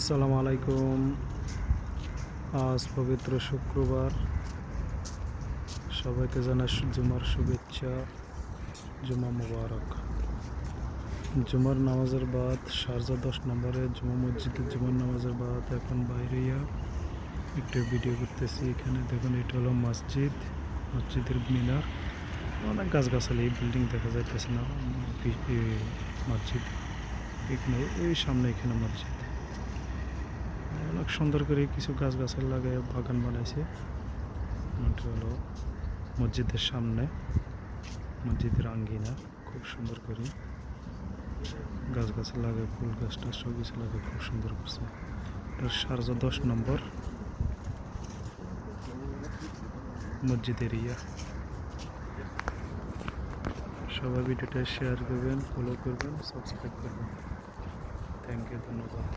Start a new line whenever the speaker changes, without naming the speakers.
আসসালামু আলাইকুম। আজ পবিত্র শুক্রবার, সবাইকে জানাই জুমার শুভেচ্ছা। জুমা মুবারক। জুমার নামাজের বাদ শারজা 10 নম্বরে জুমা মসজিদে জুমার নামাজের বাদ এখন বাইরেইয়া একটু ভিডিও করতেছি। এখানে দেখুন, এটা হলো মসজিদের মিনার। অনেক গাছগাছালি, বিল্ডিং দেখা যাইতেছে না। মসজিদ এখানে, ওই সামনে এখানে মসজিদ। অনেক সুন্দর করে কিছু গাছগাছালি লাগায় বাগান বানাইছে। এটা হলো মসজিদের সামনে, মসজিদের আঙ্গিনা। খুব সুন্দর করে গাছগাছালি লাগায়, ফুল গাছটা সব কিছু লাগায় খুব সুন্দর করছে। এটা শারজা 10 নম্বর মসজিদ এরিয়া। সবাই ভিডিওটা শেয়ার করবেন, ফলো করবেন, সাবস্ক্রাইব করবেন। থ্যাংক ইউ, ধন্যবাদ।